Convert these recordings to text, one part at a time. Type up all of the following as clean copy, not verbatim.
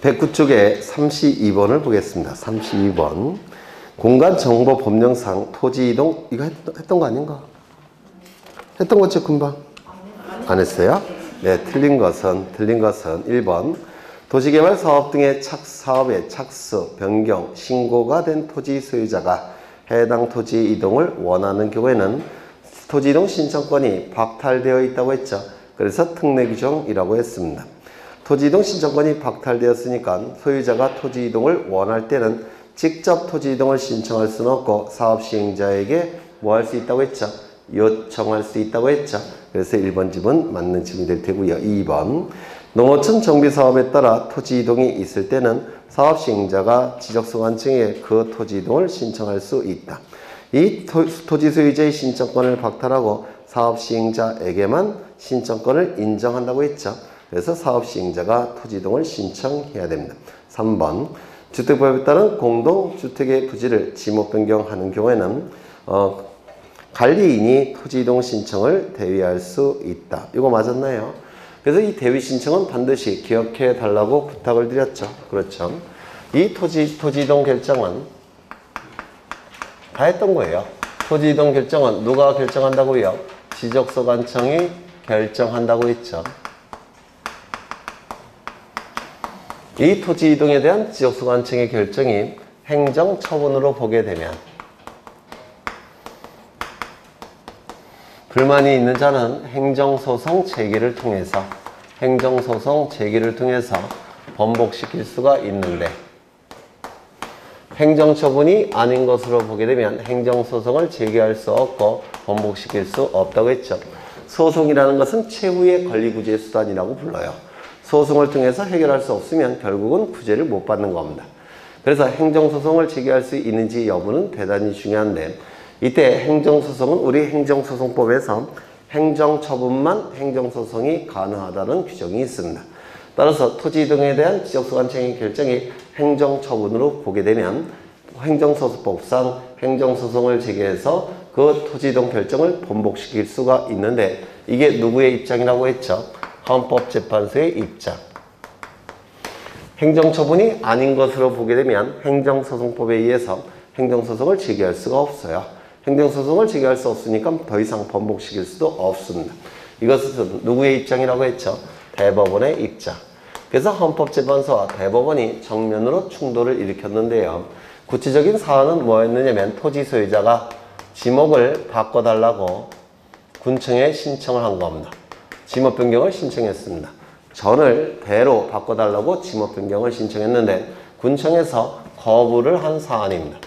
109쪽에 32번을 보겠습니다. 32번. 공간정보법령상 토지이동, 이거 했던 거 아닌가? 했던 거죠, 금방? 안 했어요? 네, 틀린 것은 1번. 도시개발 사업 등의 사업의 착수, 변경, 신고가 된 토지 소유자가 해당 토지 이동을 원하는 경우에는 토지 이동 신청권이 박탈되어 있다고 했죠. 그래서 특례 규정이라고 했습니다. 토지 이동 신청권이 박탈되었으니까 소유자가 토지 이동을 원할 때는 직접 토지 이동을 신청할 수는 없고 사업 시행자에게 뭐 할 수 있다고 했죠? 요청할 수 있다고 했죠. 그래서 1번 집은 맞는 집이 될 테고요. 2번. 농어촌 정비사업에 따라 토지 이동이 있을 때는 사업 시행자가 지적소관청에 그 토지 이동을 신청할 수 있다. 이 토지 소유자의 신청권을 박탈하고 사업 시행자에게만 신청권을 인정한다고 했죠. 그래서 사업 시행자가 토지 이동을 신청해야 됩니다. 3번. 주택법에 따른 공동주택의 부지를 지목 변경하는 경우에는 관리인이 토지 이동 신청을 대위할 수 있다. 이거 맞았나요? 그래서 이 대위 신청은 반드시 기억해 달라고 부탁을 드렸죠. 그렇죠. 이 토지 이동 결정은 다 했던 거예요. 토지 이동 결정은 누가 결정한다고요? 지적소관청이 결정한다고 했죠. 이 토지 이동에 대한 지적소관청의 결정이 행정처분으로 보게 되면 불만이 있는 자는 행정소송 제기를 통해서 번복시킬 수가 있는데 행정처분이 아닌 것으로 보게 되면 행정소송을 제기할 수 없고 번복시킬 수 없다고 했죠. 소송이라는 것은 최후의 권리구제 수단이라고 불러요. 소송을 통해서 해결할 수 없으면 결국은 구제를 못 받는 겁니다. 그래서 행정소송을 제기할 수 있는지 여부는 대단히 중요한데 이때 행정소송은 우리 행정소송법에서 행정처분만 행정소송이 가능하다는 규정이 있습니다. 따라서 토지 이동에 대한 지적소관청의 결정이 행정처분으로 보게 되면 행정소송법상 행정소송을 제기해서 그 토지 이동 결정을 번복시킬 수가 있는데 이게 누구의 입장이라고 했죠? 헌법재판소의 입장. 행정처분이 아닌 것으로 보게 되면 행정소송법에 의해서 행정소송을 제기할 수가 없어요. 행정소송을 제기할 수 없으니까 더 이상 번복시킬 수도 없습니다. 이것은 누구의 입장이라고 했죠? 대법원의 입장. 그래서 헌법재판소와 대법원이 정면으로 충돌을 일으켰는데요. 구체적인 사안은 뭐였느냐면 토지 소유자가 지목을 바꿔달라고 군청에 신청을 한 겁니다. 지목 변경을 신청했습니다. 전을 대로 바꿔달라고 지목 변경을 신청했는데 군청에서 거부를 한 사안입니다.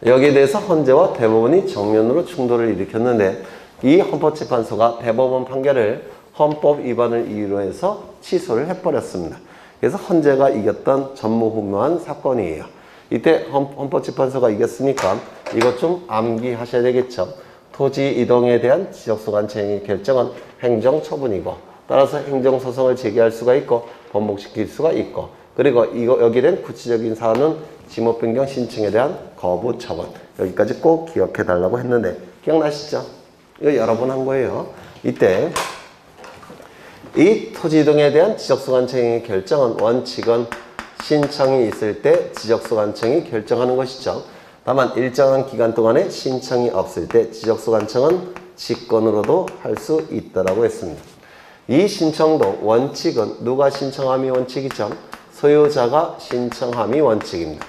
여기에 대해서 헌재와 대법원이 정면으로 충돌을 일으켰는데 이 헌법재판소가 대법원 판결을 헌법 위반을 이유로 해서 취소를 해버렸습니다. 그래서 헌재가 이겼던 전무후무한 사건이에요. 이때 헌법재판소가 이겼으니까 이것 좀 암기하셔야 되겠죠. 토지 이동에 대한 지적소관청의 결정은 행정처분이고 따라서 행정소송을 제기할 수가 있고 번복시킬 수가 있고 그리고 여기에 대한 구체적인 사안은 지목 변경 신청에 대한 거부 처분. 여기까지 꼭 기억해 달라고 했는데 기억나시죠? 이거 여러 번 한 거예요. 이때 이 토지 이동에 대한 지적소관청의 결정은 원칙은 신청이 있을 때 지적소관청이 결정하는 것이죠. 다만 일정한 기간 동안에 신청이 없을 때 지적소관청은 직권으로도 할 수 있다라고 했습니다. 이 신청도 원칙은 누가 신청함이 원칙이죠? 소유자가 신청함이 원칙입니다.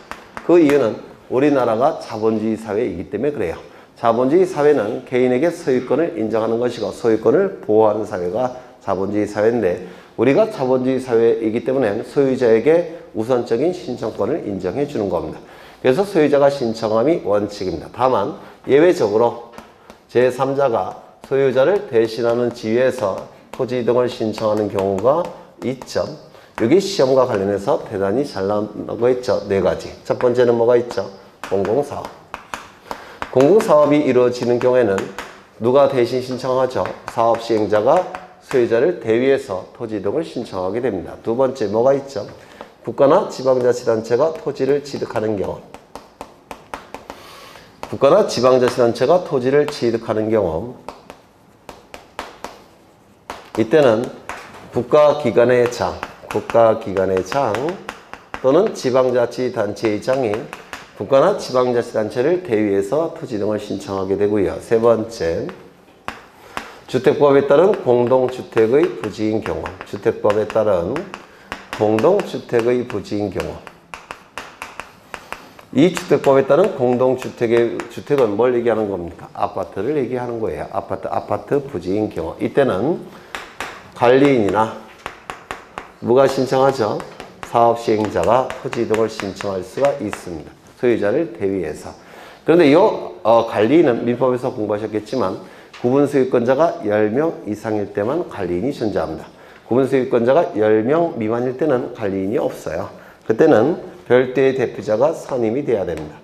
그 이유는 우리나라가 자본주의 사회이기 때문에 그래요. 자본주의 사회는 개인에게 소유권을 인정하는 것이고 소유권을 보호하는 사회가 자본주의 사회인데 우리가 자본주의 사회이기 때문에 소유자에게 우선적인 신청권을 인정해 주는 겁니다. 그래서 소유자가 신청함이 원칙입니다. 다만 예외적으로 제3자가 소유자를 대신하는 지위에서 토지 이동을 신청하는 경우가 있죠. 여기 시험과 관련해서 대단히 잘 나오고 있죠. 4가지. 첫 번째는 뭐가 있죠? 공공사업. 공공사업이 이루어지는 경우에는 누가 대신 신청하죠? 사업 시행자가 소유자를 대위해서 토지 이동을 신청하게 됩니다. 두 번째 뭐가 있죠? 국가나 지방자치단체가 토지를 취득하는 경우. 국가나 지방자치단체가 토지를 취득하는 경우 이때는 국가기관의 장 또는 지방자치단체의 장인 국가나 지방자치단체를 대위해서 토지 이동을 신청하게 되고요. 세 번째, 주택법에 따른 공동주택의 부지인 경우. 주택법에 따른 공동주택의 부지인 경우. 이 주택법에 따른 주택은 뭘 얘기하는 겁니까? 아파트를 얘기하는 거예요. 아파트 부지인 경우. 이때는 관리인이나 누가 신청하죠? 사업시행자가 토지 이동을 신청할 수가 있습니다. 소유자를 대위해서. 그런데 이 관리인은 민법에서 공부하셨겠지만 구분소유권자가 10명 이상일 때만 관리인이 존재합니다. 구분소유권자가 10명 미만일 때는 관리인이 없어요. 그때는 별도의 대표자가 선임이 돼야 됩니다.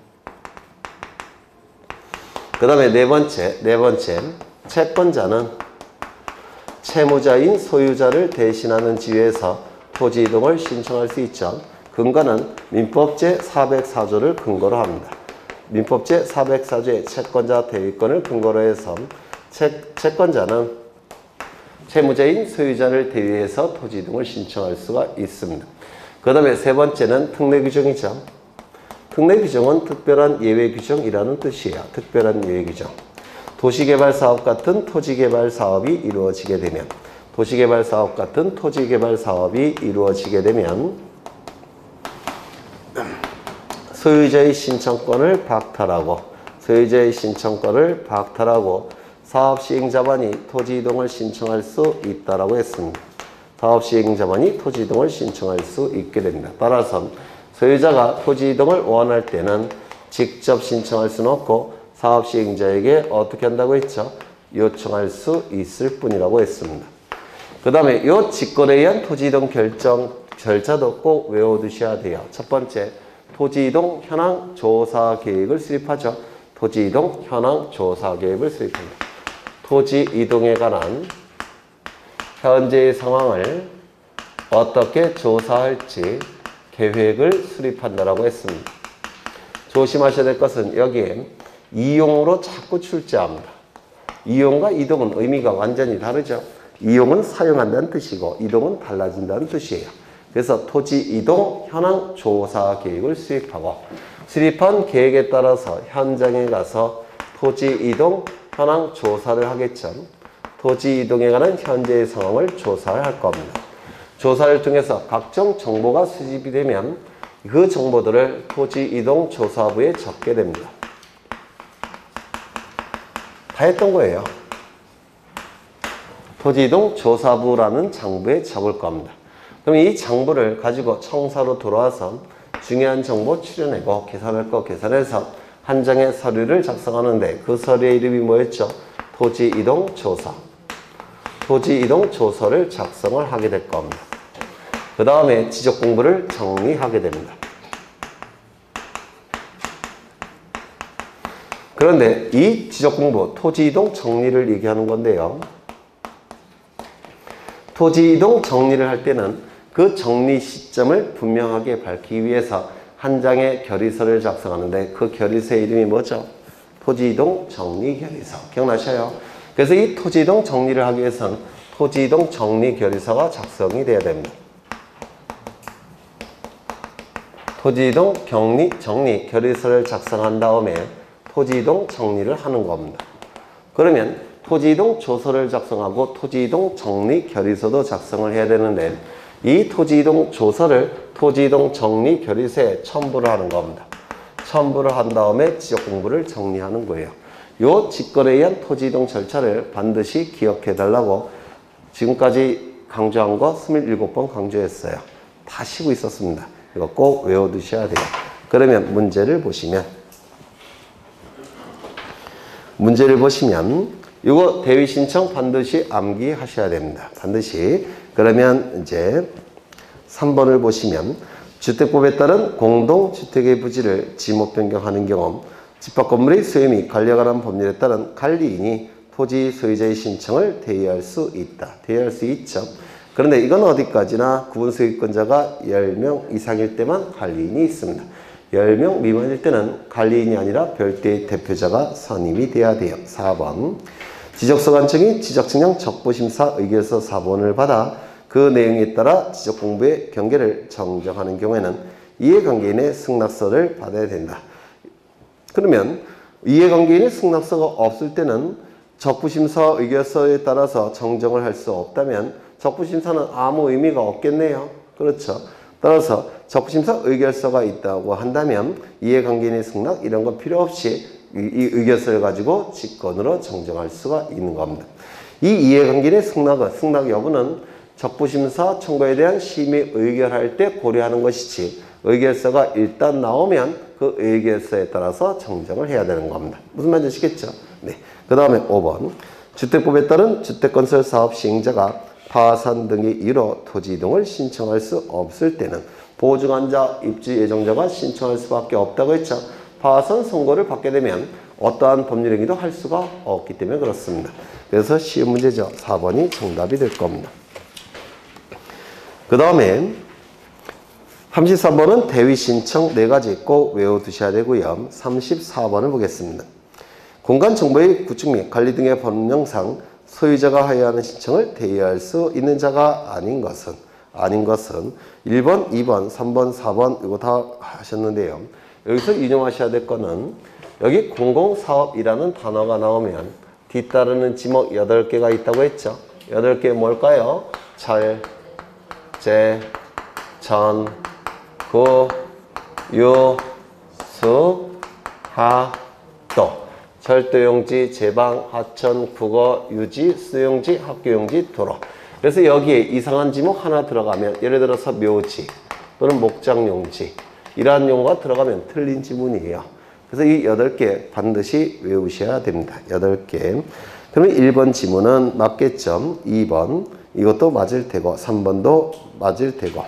그 다음에 네 번째, 채권자는 채무자인 소유자를 대신하는 지위에서 토지 이동을 신청할 수 있죠. 근거는 민법 제404조를 근거로 합니다. 민법 제404조의 채권자 대위권을 근거로 해서 채권자는 채무자인 소유자를 대위해서 토지 이동을 신청할 수가 있습니다. 그 다음에 세 번째는 특례 규정이죠. 특례 규정은 특별한 예외 규정이라는 뜻이에요. 특별한 예외 규정. 도시개발사업 같은 토지개발 사업이 이루어지게 되면 소유자의 신청권을 박탈하고 사업시행자만이 토지 이동을 신청할 수 있다라고 했습니다. 사업시행자만이 토지 이동을 신청할 수 있게 됩니다. 따라서 소유자가 토지 이동을 원할 때는 직접 신청할 수는 없고 사업시행자에게 어떻게 한다고 했죠? 요청할 수 있을 뿐이라고 했습니다. 그 다음에 이 직거래에 의한 토지 이동 결정 절차도 꼭 외워두셔야 돼요. 첫 번째, 토지 이동 현황 조사 계획을 수립하죠. 토지 이동 현황 조사 계획을 수립합니다. 토지 이동에 관한 현재의 상황을 어떻게 조사할지 계획을 수립한다라고 했습니다. 조심하셔야 될 것은 여기에 이용으로 자꾸 출제합니다. 이용과 이동은 의미가 완전히 다르죠. 이용은 사용한다는 뜻이고 이동은 달라진다는 뜻이에요. 그래서 토지 이동 현황 조사 계획을 수립하고 수립한 계획에 따라서 현장에 가서 토지 이동 현황 조사를 하겠죠. 토지 이동에 관한 현재의 상황을 조사를 할 겁니다. 조사를 통해서 각종 정보가 수집이 되면 그 정보들을 토지 이동 조사부에 적게 됩니다. 다 했던 거예요. 토지 이동 조사부라는 장부에 적을 겁니다. 그럼 이 장부를 가지고 청사로 돌아와서 중요한 정보 추려내고 계산할 거 계산해서 한 장의 서류를 작성하는데 그 서류의 이름이 뭐였죠? 토지 이동 조사. 토지 이동 조서를 작성을 하게 될 겁니다. 그 다음에 지적 공부를 정리하게 됩니다. 그런데 이 지적 공부, 토지 이동 정리를 얘기하는 건데요. 토지 이동 정리를 할 때는 그 정리 시점을 분명하게 밝히기 위해서 한 장의 결의서를 작성하는데 그 결의서의 이름이 뭐죠? 토지 이동 정리 결의서. 기억나셔요? 그래서 이 토지 이동 정리를 하기 위해서는 토지 이동 정리 결의서가 작성이 돼야 됩니다. 토지 이동 정리 결의서를 작성한 다음에 토지 이동 정리를 하는 겁니다. 그러면 토지 이동 조서를 작성하고 토지 이동 정리 결의서도 작성을 해야 되는데 이 토지 이동 조서를 토지 이동 정리 결의서에 첨부를 하는 겁니다. 첨부를 한 다음에 지적 공부를 정리하는 거예요. 요 직거래에 의한 토지 이동 절차를 반드시 기억해 달라고 지금까지 강조한 거 27번 강조했어요. 다 쉬고 있었습니다. 이거 꼭 외워두셔야 돼요. 그러면 문제를 보시면 이거 대위 신청 반드시 암기하셔야 됩니다. 반드시. 그러면 이제 3번을 보시면 주택법에 따른 공동주택의 부지를 지목 변경하는 경우 집합건물의 소유 및 관리에 관한 법률에 따른 관리인이 토지 소유자의 신청을 대의할 수 있다. 대의할 수 있죠. 그런데 이건 어디까지나 구분소유권자가 10명 이상일 때만 관리인이 있습니다. 10명 미만일 때는 관리인이 아니라 별도의 대표자가 선임이 돼야 돼요. 4번. 지적소관청이 지적측량 적부심사 의결서 4번을 받아 그 내용에 따라 지적공부의 경계를 정정하는 경우에는 이해관계인의 승낙서를 받아야 된다. 그러면 이해관계인의 승낙서가 없을 때는 적부심사 의결서에 따라서 정정을 할 수 없다면 적부심사는 아무 의미가 없겠네요. 그렇죠. 따라서 적부심사 의결서가 있다고 한다면 이해관계인의 승낙 이런 거 필요 없이 이 의결서를 가지고 직권으로 정정할 수가 있는 겁니다. 이 이해관계인의 승낙 여부는 적부심사 청구에 대한 심의 의결할 때 고려하는 것이지 의결서가 일단 나오면 그 의결서에 따라서 정정을 해야 되는 겁니다. 무슨 말인지 아시겠죠? 네. 그 다음에 5번. 주택법에 따른 주택건설 사업 시행자가 파산 등의 이유로 토지 이동을 신청할 수 없을 때는 보증환자, 입주 예정자가 신청할 수밖에 없다고 했죠. 파산 선고를 받게 되면 어떠한 법률 행위도 할 수가 없기 때문에 그렇습니다. 그래서 쉬운 문제죠. 4번이 정답이 될 겁니다. 그 다음에 33번은 대위 신청 4가지 꼭 외워두셔야 되고요. 34번을 보겠습니다. 공간 정보의 구축 및 관리 등의 법령상 소유자가 하여야 하는 신청을 대의할 수 있는 자가 아닌 것은 1번, 2번, 3번, 4번 이거 다 하셨는데요. 여기서 유념하셔야 될 거는 여기 공공사업이라는 단어가 나오면 뒤따르는 지목 8개가 있다고 했죠. 8개 뭘까요? 철, 제, 전, 구, 유, 수, 하, 도. 철도용지, 제방, 하천, 국어, 유지, 수용지, 학교용지, 도로. 그래서 여기에 이상한 지목 하나 들어가면 예를 들어서 묘지 또는 목장용지 이러한 용어가 들어가면 틀린 지문이에요. 그래서 이 8개 반드시 외우셔야 됩니다. 8개. 그러면 1번 지문은 맞겠죠. 2번 이것도 맞을 테고 3번도 맞을 테고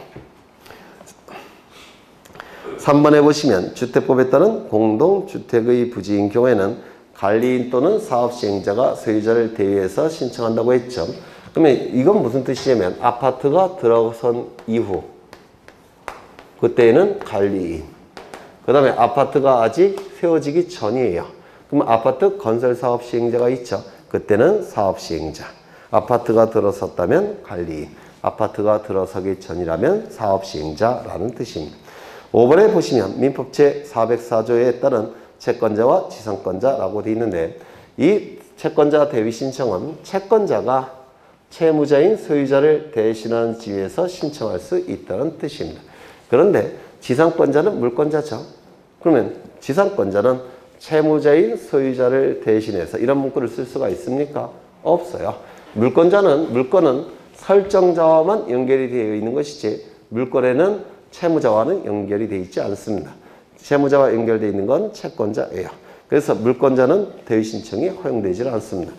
3번에 보시면 주택법에 따른 공동주택의 부지인 경우에는 관리인 또는 사업시행자가 소유자를 대의해서 신청한다고 했죠. 그러면 이건 무슨 뜻이냐면 아파트가 들어선 이후 그때는 관리인 그 다음에 아파트가 아직 세워지기 전이에요. 그러면 아파트 건설사업 시행자가 있죠. 그때는 사업시행자. 아파트가 들어섰다면 관리인, 아파트가 들어서기 전이라면 사업시행자라는 뜻입니다. 5번에 보시면 민법 제404조에 따른 채권자와 지상권자라고 되어 있는데 이 채권자 대위 신청은 채권자가 채무자인 소유자를 대신하는 지위에서 신청할 수 있다는 뜻입니다. 그런데 지상권자는 물권자죠. 그러면 지상권자는 채무자인 소유자를 대신해서 이런 문구를 쓸 수가 있습니까? 없어요. 물권은 설정자와만 연결이 되어 있는 것이지 물권에는 채무자와는 연결이 되어 있지 않습니다. 채무자와 연결되어 있는 건 채권자예요. 그래서 물권자는 대위 신청이 허용되지 않습니다.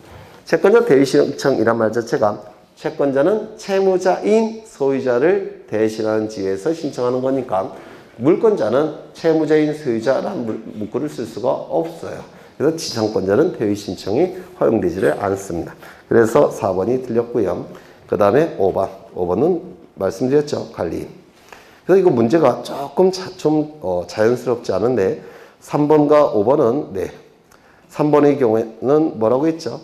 채권자 대위 신청이란 말 자체가 채권자는 채무자인 소유자를 대신하는 지위에서 신청하는 거니까 물권자는 채무자인 소유자라는 문구를 쓸 수가 없어요. 그래서 지상권자는 대위 신청이 허용되지 않습니다. 그래서 4번이 틀렸고요. 그 다음에 5번은 말씀드렸죠. 관리인. 그래서 이거 문제가 조금 자연스럽지 않은데 3번과 5번은 3번의 경우에는 뭐라고 했죠?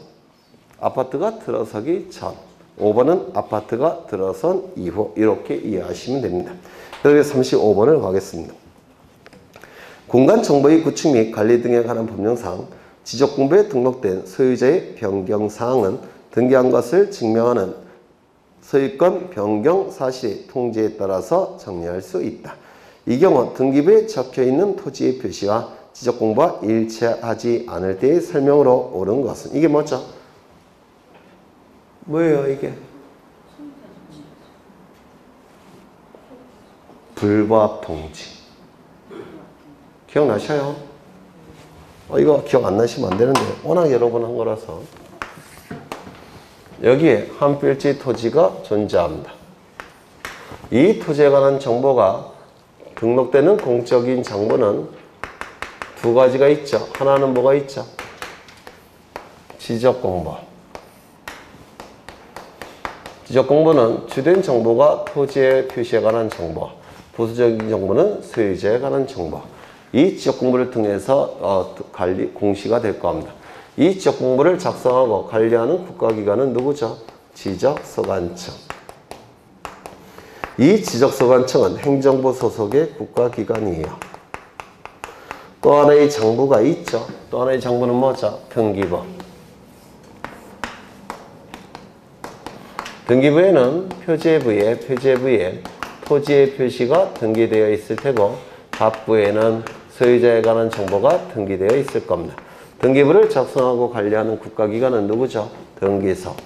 아파트가 들어서기 전. 5번은 아파트가 들어선 이후 이렇게 이해하시면 됩니다. 그래서 35번을 가겠습니다. 공간 정보의 구축 및 관리 등에 관한 법령상 지적공부에 등록된 소유자의 변경사항은 등기한 것을 증명하는 소유권 변경 사실의 통지에 따라서 정리할 수 있다. 이 경우 등기부에 적혀있는 토지의 표시와 지적공부와 일치하지 않을 때의 설명으로 옳은 것은 이게 뭐죠? 뭐예요 이게? 불부합 통지. 기억나셔요? 이거 기억 안 나시면 안 되는데 워낙 여러 번 한 거라서. 여기에 한 필지 토지가 존재합니다. 이 토지에 관한 정보가 등록되는 공적인 정보는 두 가지가 있죠. 하나는 뭐가 있죠? 지적공부. 지적공부는 주된 정보가 토지의 표시에 관한 정보, 부수적인 정보는 소유자에 관한 정보. 이 지적공부를 통해서 공시가 될 겁니다. 이 지적공부를 작성하고 관리하는 국가기관은 누구죠? 지적소관청. 이 지적소관청은 행정부 소속의 국가기관이에요. 또 하나의 정부가 있죠. 또 하나의 정부는 뭐죠? 등기부. 등기부에는 표제부에 토지의 표시가 등기되어 있을 테고 갑부에는 소유자에 관한 정보가 등기되어 있을 겁니다. 등기부를 작성하고 관리하는 국가기관은 누구죠? 등기소.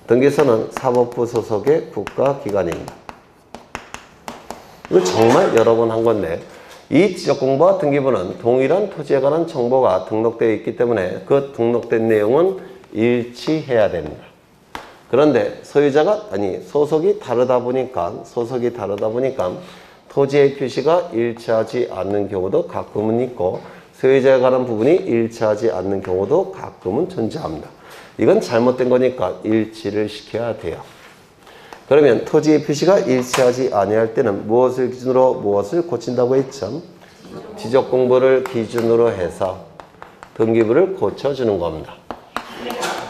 등기소는 사법부 소속의 국가기관입니다. 이거 정말 여러 번 한 건데 이 지적공부와 등기부는 동일한 토지에 관한 정보가 등록되어 있기 때문에 그 등록된 내용은 일치해야 됩니다. 그런데 소속이 다르다 보니까 토지의 표시가 일치하지 않는 경우도 가끔은 있고 소유자에 관한 부분이 일치하지 않는 경우도 가끔은 존재합니다. 이건 잘못된 거니까 일치를 시켜야 돼요. 그러면 토지의 표시가 일치하지 아니할 때는 무엇을 기준으로 무엇을 고친다고 했죠? 지적공부를 기준으로 해서 등기부를 고쳐주는 겁니다.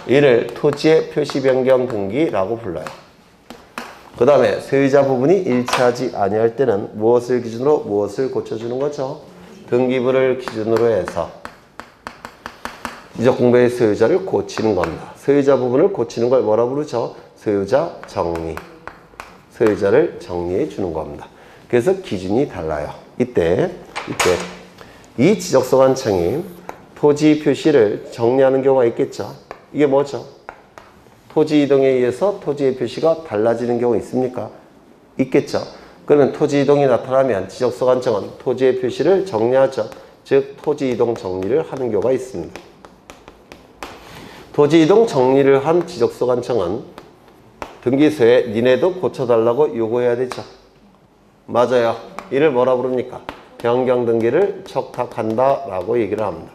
이를 토지의 표시 변경 등기라고 불러요. 그 다음에 소유자 부분이 일치하지 아니할 때는 무엇을 기준으로 무엇을 고쳐주는 거죠? 등기부를 기준으로 해서 지적공부의 소유자를 고치는 겁니다. 소유자 부분을 고치는 걸 뭐라고 부르죠? 소유자 정리. 소유자를 정리해 주는 겁니다. 그래서 기준이 달라요. 이때 이 지적소관청이 토지 표시를 정리하는 경우가 있겠죠. 이게 뭐죠? 토지 이동에 의해서 토지의 표시가 달라지는 경우 있습니까? 있겠죠. 그러면 토지 이동이 나타나면 지적소관청은 토지의 표시를 정리하죠. 즉 토지 이동 정리를 하는 경우가 있습니다. 토지 이동 정리를 한 지적소관청은 등기소에 니네도 고쳐달라고 요구해야 되죠. 맞아요. 이를 뭐라 부릅니까? 변경 등기를 척탁한다 라고 얘기를 합니다.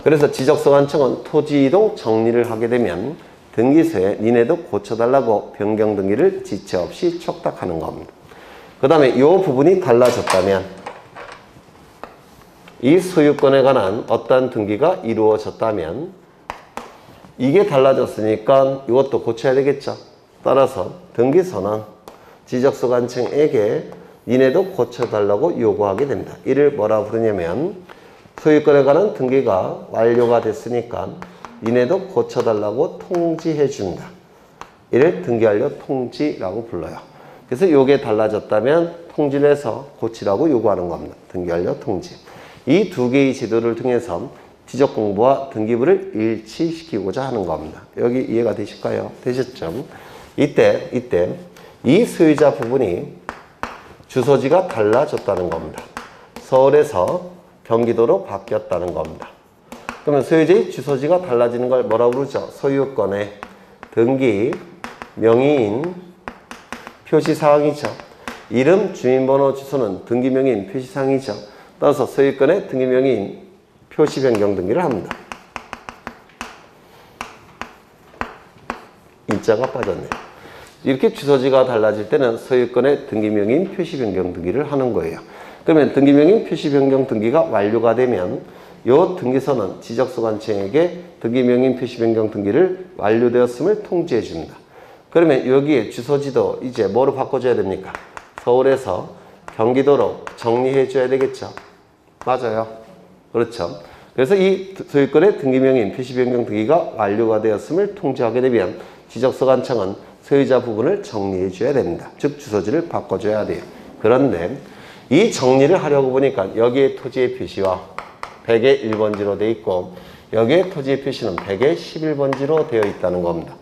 그래서 지적소관청은 토지 이동 정리를 하게 되면 등기소에 니네도 고쳐달라고 변경 등기를 지체 없이 척탁하는 겁니다. 그 다음에 이 부분이 달라졌다면 이 소유권에 관한 어떠한 등기가 이루어졌다면 이게 달라졌으니까 이것도 고쳐야 되겠죠. 따라서 등기소는 지적소관청에게 니네도 고쳐달라고 요구하게 됩니다. 이를 뭐라 부르냐면 소유권에 관한 등기가 완료가 됐으니까 니네도 고쳐달라고 통지해 준다. 이를 등기완료 통지라고 불러요. 그래서 이게 달라졌다면 통지를 해서 고치라고 요구하는 겁니다. 등기완료 통지. 이 두 개의 제도를 통해서 지적공부와 등기부를 일치시키고자 하는 겁니다. 여기 이해가 되실까요? 되셨죠? 이때 이 소유자 부분이 주소지가 달라졌다는 겁니다. 서울에서 경기도로 바뀌었다는 겁니다. 그러면 소유자의 주소지가 달라지는 걸 뭐라고 부르죠? 소유권의 등기, 명의인, 표시사항이죠. 이름, 주민번호, 주소는 등기 명의인, 표시사항이죠. 따라서 소유권의 등기 명의인, 표시 변경 등기를 합니다. 인자가 빠졌네요. 이렇게 주소지가 달라질 때는 소유권의 등기 명의인, 표시 변경 등기를 하는 거예요. 그러면 등기 명의인, 표시 변경 등기가 완료가 되면 이 등기소는 지적소관청에게 등기 명의인, 표시 변경 등기를 완료되었음을 통지해 줍니다. 그러면 여기에 주소지도 이제 뭐로 바꿔줘야 됩니까? 서울에서 경기도로 정리해 줘야 되겠죠. 맞아요. 그렇죠. 그래서 이 소유권의 등기 명의인, 표시 변경 등기가 완료가 되었음을 통지하게 되면 지적소관청은 소유자 부분을 정리해 줘야 됩니다. 즉 주소지를 바꿔줘야 돼요. 그런데 이 정리를 하려고 보니까 여기에 토지의 표시와 100의 1번지로 되어 있고 여기에 토지의 표시는 100의 11번지로 되어 있다는 겁니다.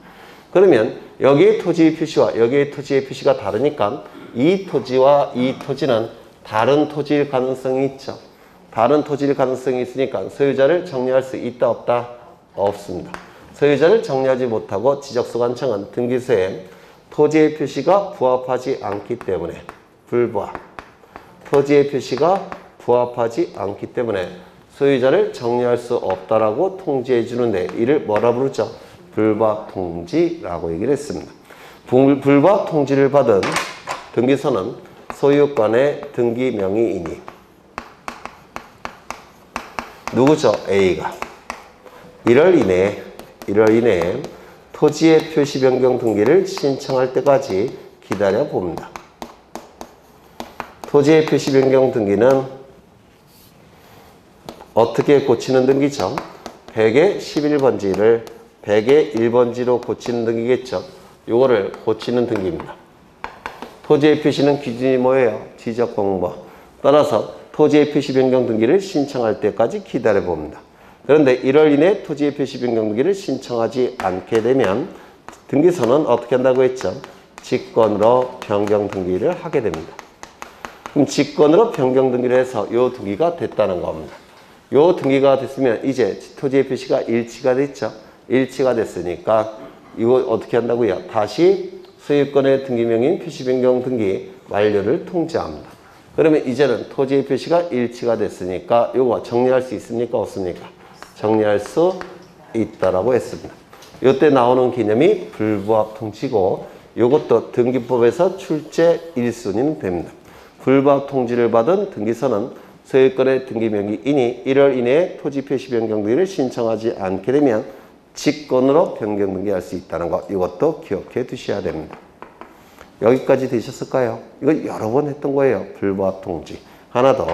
그러면 여기에 토지의 표시와 여기에 토지의 표시가 다르니까 이 토지와 이 토지는 다른 토지일 가능성이 있죠. 다른 토지일 가능성이 있으니까 소유자를 정리할 수 있다 없다? 없습니다. 소유자를 정리하지 못하고 지적소관청은 등기소에 토지의 표시가 부합하지 않기 때문에 불부합. 토지의 표시가 부합하지 않기 때문에 소유자를 정리할 수 없다라고 통지해 주는데 이를 뭐라 부르죠? 불부합 통지라고 얘기를 했습니다. 불부합 통지를 받은 등기소는 소유권의 등기 명의인이 누구죠? A가 1월 이내에 토지의 표시 변경 등기를 신청할 때까지 기다려 봅니다. 토지의 표시 변경 등기는 어떻게 고치는 등기죠? 100의 11번지를 100의 1번지로 고치는 등기겠죠. 요거를 고치는 등기입니다. 토지의 표시는 기준이 뭐예요? 지적공부. 따라서 토지의 표시 변경 등기를 신청할 때까지 기다려 봅니다. 그런데 1월 이내 토지의 표시 변경 등기를 신청하지 않게 되면 등기소는 어떻게 한다고 했죠? 직권으로 변경 등기를 하게 됩니다. 그럼 직권으로 변경 등기를 해서 요 등기가 됐다는 겁니다. 요 등기가 됐으면 이제 토지의 표시가 일치가 됐죠. 일치가 됐으니까 이거 어떻게 한다고요? 다시 소유권의 등기명인 표시 변경 등기 완료를 통지합니다. 그러면 이제는 토지의 표시가 일치가 됐으니까 요거 정리할 수 있습니까? 없습니까? 정리할 수 있다라고 했습니다. 요때 나오는 개념이 불부합 통지고 요것도 등기법에서 출제 1순위는 됩니다. 불부합 통지를 받은 등기소는 소유권의 등기명의인이 1월 이내에 토지 표시 변경 등기를 신청하지 않게 되면 직권으로 변경 등기할 수 있다는 거 이것도 기억해 두셔야 됩니다. 여기까지 되셨을까요? 이거 여러 번 했던 거예요. 불부합 통지. 하나 더.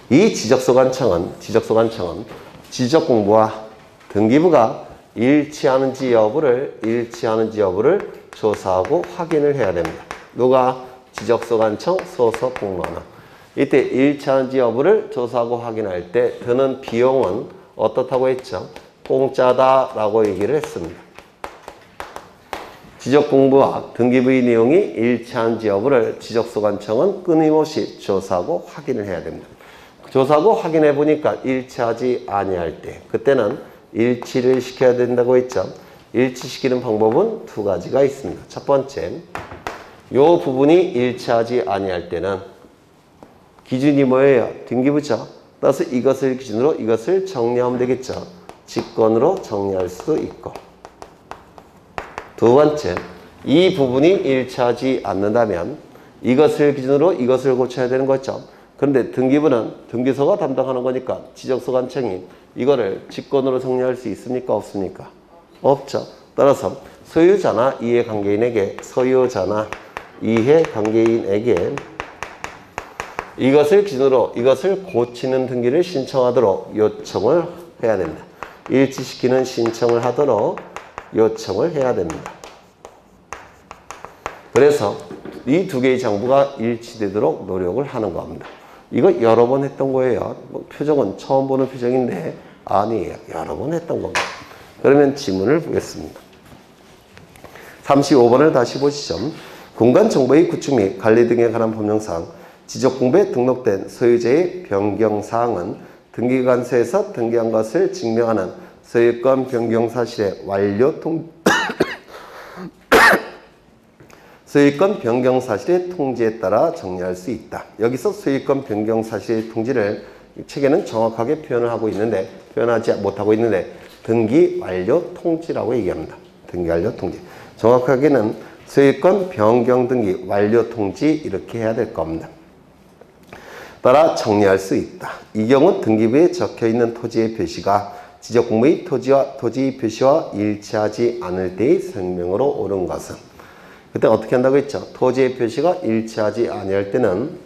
이 지적소관청은 지적공부와 등기부가 일치하는지 여부를 조사하고 확인을 해야 됩니다. 누가? 지적소관청 소속공무원은. 이때 일치하는지 여부를 조사하고 확인할 때 드는 비용은 어떻다고 했죠? 공짜다라고 얘기를 했습니다. 지적공부와 등기부의 내용이 일치하는지 여부를 지적소관청은 끊임없이 조사하고 확인을 해야 됩니다. 조사하고 확인해 보니까 일치하지 아니할 때 그때는 일치를 시켜야 된다고 했죠. 일치시키는 방법은 두 가지가 있습니다. 첫 번째, 요 부분이 일치하지 아니할 때는 기준이 뭐예요? 등기부죠. 따라서 이것을 기준으로 이것을 정리하면 되겠죠. 직권으로 정리할 수도 있고. 두 번째, 이 부분이 일치하지 않는다면 이것을 기준으로 이것을 고쳐야 되는 거죠. 그런데 등기부는 등기소가 담당하는 거니까 지적소관청이 이거를 직권으로 정리할 수 있습니까? 없습니까? 없죠. 따라서 소유자나 이해관계인에게 이것을 기준으로 이것을 고치는 등기를 신청하도록 요청을 해야 됩니다. 일치시키는 신청을 하도록 요청을 해야 됩니다. 그래서 이 두 개의 장부가 일치되도록 노력을 하는 겁니다. 이거 여러 번 했던 거예요. 표정은 처음 보는 표정인데 아니에요. 여러 번 했던 겁니다. 그러면 지문을 보겠습니다. 35번을 다시 보시죠. 공간정보의 구축 및 관리 등에 관한 법령상 지적공부에 등록된 소유자의 변경사항은 등기관서에서 등기한 것을 증명하는 소유권 변경 사실의 소유권 변경 사실의 통지에 따라 정리할 수 있다. 여기서 소유권 변경 사실의 통지를 책에는 정확하게 표현하지 못하고 있는데 등기 완료 통지라고 얘기합니다. 등기 완료 통지. 정확하게는 소유권 변경 등기 완료 통지 이렇게 해야 될 겁니다. 따라 정리할 수 있다. 이 경우 등기부에 적혀있는 토지의 표시가 지적공부의 토지 표시와 일치하지 않을 때의 성명으로 옳은 것은 그때 어떻게 한다고 했죠? 토지의 표시가 일치하지 아니할 때는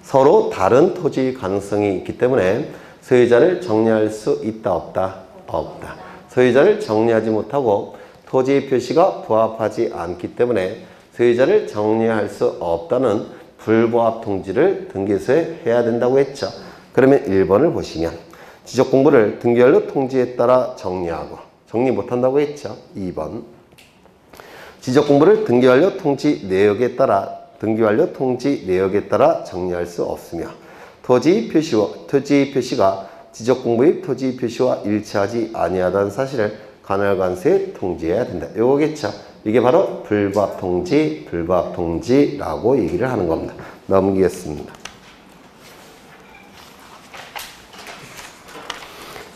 서로 다른 토지 가능성이 있기 때문에 소유자를 정리할 수 있다 없다? 없다. 소유자를 정리하지 못하고 토지의 표시가 부합하지 않기 때문에 소유자를 정리할 수 없다는 불부합 통지를 등기소에 해야 된다고 했죠. 그러면 1번을 보시면 지적공부를 등기완료 통지에 따라 정리하고 정리 못한다고 했죠. 2번 지적공부를 등기완료 통지 내역에 따라 정리할 수 없으며 토지 표시가 지적공부의 토지 표시와 일치하지 아니하다는 사실을 관할관서에 통지해야 된다. 요거겠죠. 이게 바로 불부합 통지라고 얘기를 하는 겁니다. 넘기겠습니다.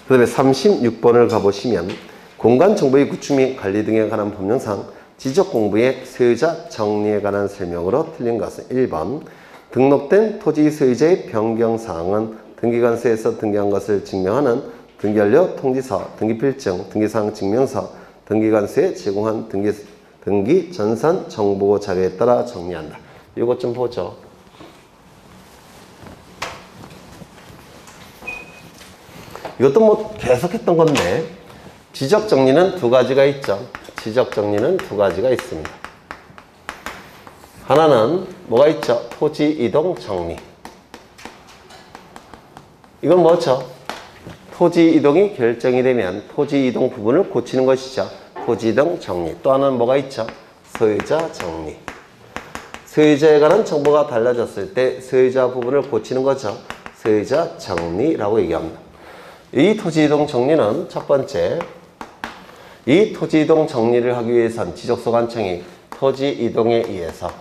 그 다음에 36번을 가보시면 공간정보의 구축 및 관리 등에 관한 법령상 지적공부의 소유자 정리에 관한 설명으로 틀린 것은 1번 등록된 토지 소유자의 변경사항은 등기관서에서 등기한 것을 증명하는 등기완료 통지서, 등기필증, 등기사항 증명서, 등기관서에 제공한 등기, 전산, 정보 자료에 따라 정리한다. 이것 좀 보죠. 이것도 뭐 계속 했던 건데 지적 정리는 두 가지가 있죠. 지적 정리는 두 가지가 있습니다. 하나는 뭐가 있죠? 토지 이동 정리. 이건 뭐죠? 토지 이동이 결정이 되면 토지 이동 부분을 고치는 것이죠. 토지 이동 정리. 또 하나는 뭐가 있죠? 소유자 정리. 소유자에 관한 정보가 달라졌을 때 소유자 부분을 고치는 거죠. 소유자 정리라고 얘기합니다. 이 토지 이동 정리는 첫 번째, 이 토지 이동 정리를 하기 위해선 지적소관청이 토지 이동에 의해서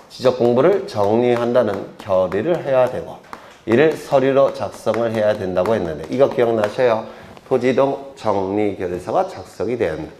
지적 공부를 정리한다는 결의를 해야 되고 이를 서류로 작성을 해야 된다고 했는데 이거 기억나셔요? 토지 이동 정리 결의서가 작성이 돼야 합니다.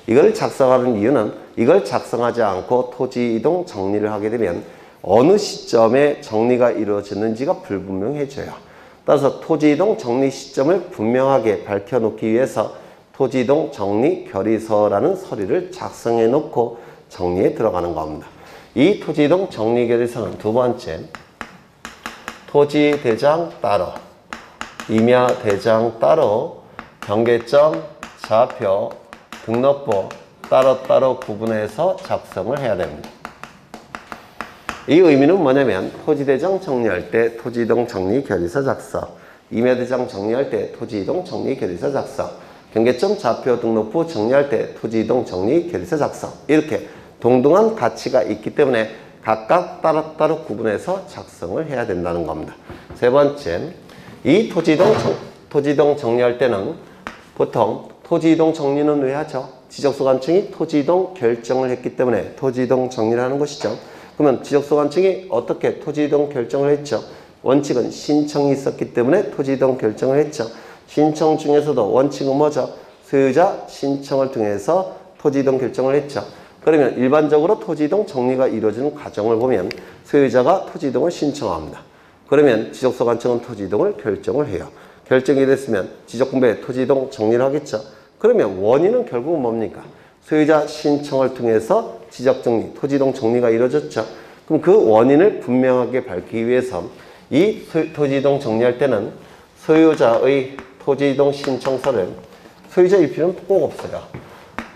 이걸 작성하는 이유는 이걸 작성하지 않고 토지 이동 정리를 하게 되면 어느 시점에 정리가 이루어졌는지가 불분명해져요. 따라서 토지 이동 정리 시점을 분명하게 밝혀놓기 위해서 토지 이동 정리 결의서라는 서류를 작성해 놓고 정리에 들어가는 겁니다. 이 토지 이동 정리 결의서는 두 번째, 토지 대장 따로, 임야 대장 따로, 경계점, 좌표, 등록부 따로따로 구분해서 작성을 해야 됩니다. 이 의미는 뭐냐면 토지대장 정리할 때 토지이동 정리 결의서 작성, 임야대장 정리할 때 토지이동 정리 결의서 작성, 경계점 좌표 등록부 정리할 때 토지이동 정리 결의서 작성, 이렇게 동등한 가치가 있기 때문에 각각 따로따로 구분해서 작성을 해야 된다는 겁니다. 세 번째, 이 토지이동 정리할 때는 보통 토지이동 정리는 왜 하죠? 지적소관청이 토지이동 결정을 했기 때문에 토지이동 정리를 하는 것이죠. 그러면 지적소관청이 어떻게 토지이동 결정을 했죠? 원칙은 신청이 있었기 때문에 토지이동 결정을 했죠. 신청 중에서도 원칙은 뭐죠? 소유자 신청을 통해서 토지이동 결정을 했죠. 그러면 일반적으로 토지이동 정리가 이루어지는 과정을 보면 소유자가 토지이동을 신청합니다. 그러면 지적소관청은 토지이동을 결정을 해요. 결정이 됐으면 지적공부에 토지이동 정리를 하겠죠. 그러면 원인은 결국은 뭡니까? 소유자 신청을 통해서 지적정리, 토지이동 정리가 이루어졌죠. 그럼 그 원인을 분명하게 밝히기 위해서 이 토지이동 정리할 때는 소유자의 토지이동 신청서를, 소유자일 필요는 꼭 없어요.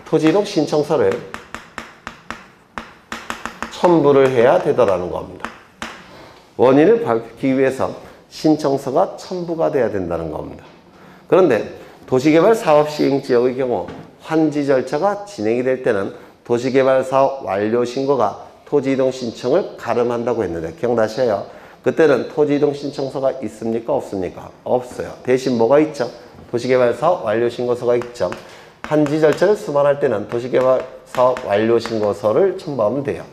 토지이동 신청서를 첨부를 해야 되더라는 겁니다. 원인을 밝히기 위해서 신청서가 첨부가 돼야 된다는 겁니다. 그런데 도시개발 사업 시행 지역의 경우 환지 절차가 진행이 될 때는 도시개발 사업 완료 신고가 토지이동 신청을 가름한다고 했는데 기억나셔요? 그때는 토지이동 신청서가 있습니까? 없습니까? 없어요. 대신 뭐가 있죠? 도시개발 사업 완료 신고서가 있죠. 환지 절차를 수반할 때는 도시개발 사업 완료 신고서를 첨부하면 돼요.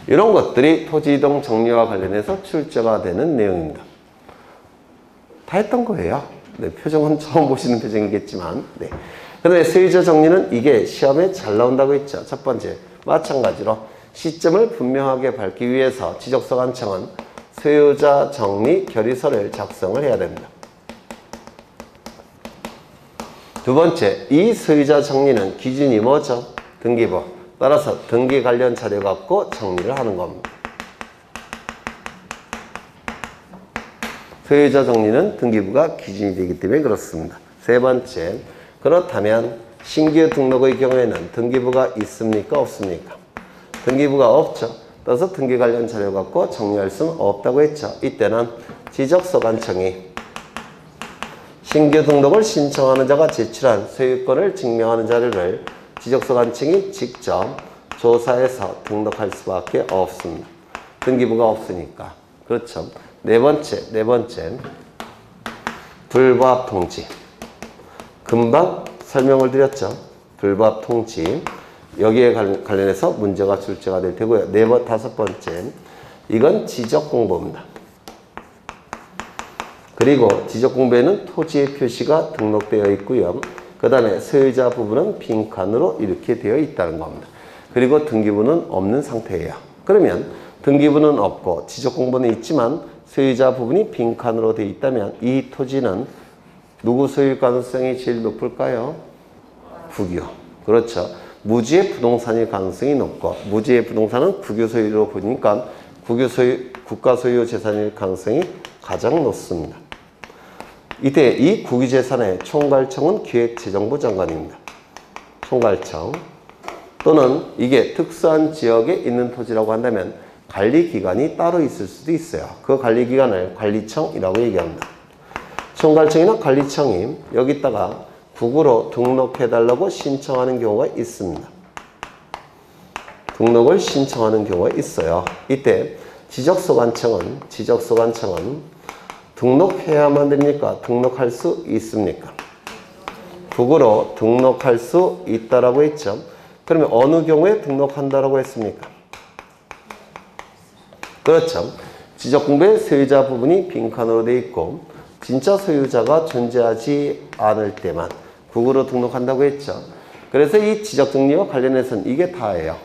이런 것들이 토지이동 정리와 관련해서 출제가 되는 내용입니다. 다 했던 거예요. 네, 표정은 처음 보시는 표정이겠지만, 네. 그런데 소유자 정리는 이게 시험에 잘 나온다고 했죠. 첫 번째, 마찬가지로 시점을 분명하게 밝히기 위해서 지적소관청은 소유자 정리 결의서를 작성을 해야 됩니다. 두 번째, 이 소유자 정리는 기준이 뭐죠? 등기부. 따라서 등기 관련 자료 갖고 정리를 하는 겁니다. 소유자 정리는 등기부가 기준이 되기 때문에 그렇습니다. 세 번째, 그렇다면 신규 등록의 경우에는 등기부가 있습니까? 없습니까? 등기부가 없죠. 따라서 등기 관련 자료 갖고 정리할 수는 없다고 했죠. 이때는 지적소관청이 신규 등록을 신청하는 자가 제출한 소유권을 증명하는 자료를 지적소관청이 직접 조사해서 등록할 수밖에 없습니다. 등기부가 없으니까. 그렇죠. 네 번째, 불부합 통지. 금방 설명을 드렸죠. 불부합 통지. 여기에 관련해서 문제가 출제가 될 테고요. 다섯 번째, 이건 지적공부입니다. 그리고 지적공부에는 토지의 표시가 등록되어 있고요. 그 다음에 소유자 부분은 빈칸으로 이렇게 되어 있다는 겁니다. 그리고 등기부는 없는 상태예요. 그러면 등기부는 없고 지적공부는 있지만 소유자 부분이 빈칸으로 되어 있다면 이 토지는 누구 소유일 가능성이 제일 높을까요? 국유. 그렇죠. 무지의 부동산일 가능성이 높고 무지의 부동산은 국유 소유로 보니까 국유 소유, 국가 소유 재산일 가능성이 가장 높습니다. 이때 이 국유 재산의 총괄청은 기획재정부 장관입니다. 총괄청. 또는 이게 특수한 지역에 있는 토지라고 한다면 관리기관이 따로 있을 수도 있어요. 그 관리기관을 관리청이라고 얘기합니다. 총괄청이나 관리청이 여기다가 국으로 등록해달라고 신청하는 경우가 있습니다. 등록을 신청하는 경우가 있어요. 이때 지적소관청은 등록해야만 됩니까? 등록할 수 있습니까? 국으로 등록할 수 있다라고 했죠. 그러면 어느 경우에 등록한다라고 했습니까? 그렇죠. 지적공부의 소유자 부분이 빈칸으로 되어 있고 진짜 소유자가 존재하지 않을 때만 국으로 등록한다고 했죠. 그래서 이 지적정리와 관련해서는 이게 다예요.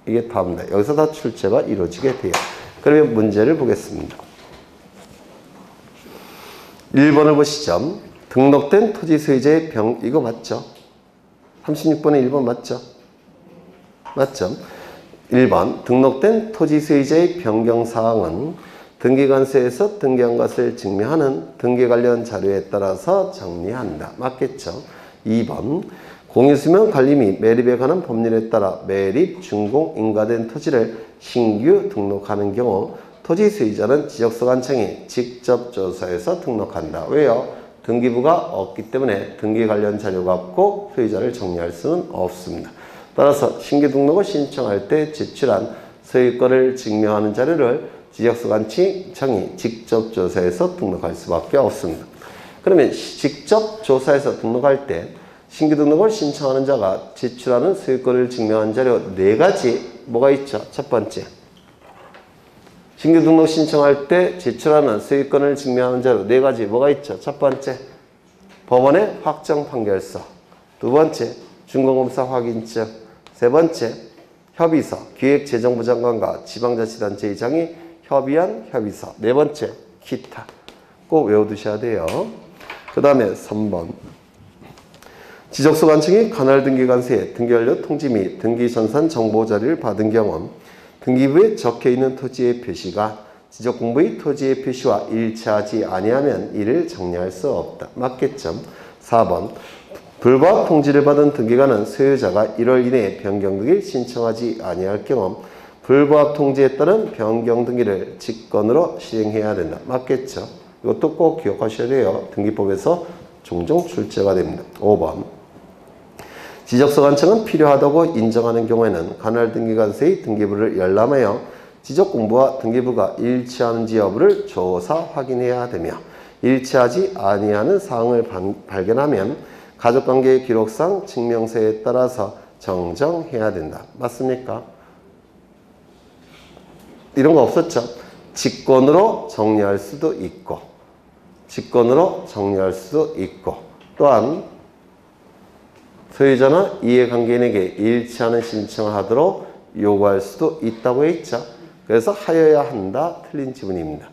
이게 다입니다. 여기서 다 출제가 이루어지게 돼요. 그러면 문제를 보겠습니다. 1번을 보시죠. 등록된 토지 소유자의 이거 맞죠? 36번에 1번 맞죠? 맞죠? 1번 등록된 토지 소유자의 변경사항은 등기관세에서 등기한 것을 증명하는 등기 관련 자료에 따라서 정리한다. 맞겠죠? 2번 공유수면 관리 및 매립에 관한 법률에 따라 매립, 준공, 인가된 토지를 신규 등록하는 경우 토지 소유자는 지적소관청이 직접 조사해서 등록한다. 왜요? 등기부가 없기 때문에 등기 관련 자료가 없고 소유자를 정리할 수는 없습니다. 따라서 신규 등록을 신청할 때 제출한 소유권을 증명하는 자료를 지적소관청이 직접 조사해서 등록할 수밖에 없습니다. 그러면 직접 조사해서 등록할 때 신규 등록을 신청하는 자가 제출하는 소유권을 증명하는 자료 4가지 뭐가 있죠? 첫 번째, 신규 등록 신청할 때 제출하는 소유권을 증명하는 자료 4가지 뭐가 있죠? 첫 번째, 법원의 확정 판결서. 두 번째, 준공검사 확인증. 세 번째, 협의서. 기획재정부 장관과 지방자치단체 의장이 협의한 협의서. 네 번째, 기타. 꼭 외워두셔야 돼요. 그 다음에 3번. 지적소관청이 관할등기관세에 등기완료 통지 및 등기전산 정보자료를 받은 경우 등기부에 적혀있는 토지의 표시가 지적공부의 토지의 표시와 일치하지 아니하면 이를 정리할 수 없다. 맞겠죠? 4번. 불법 통지를 받은 등기관은 소유자가 1월 이내에 변경 등기를 신청하지 아니할 경우 불법 통지에 따른 변경 등기를 직권으로 시행해야 된다. 맞겠죠? 이것도 꼭 기억하셔야 돼요. 등기법에서 종종 출제가 됩니다. 5번. 지적소관청은 필요하다고 인정하는 경우에는 관할등기관세의 등기부를 열람하여 지적공부와 등기부가 일치하는지 여부를 조사 확인해야 되며 일치하지 아니하는 사항을 발견하면 가족관계 기록상 증명서에 따라서 정정해야 된다. 맞습니까? 이런 거 없었죠? 직권으로 정리할 수도 있고 또한 소유자나 이해관계인에게 일치하는 신청을 하도록 요구할 수도 있다고 했죠. 그래서 하여야 한다. 틀린 지문입니다.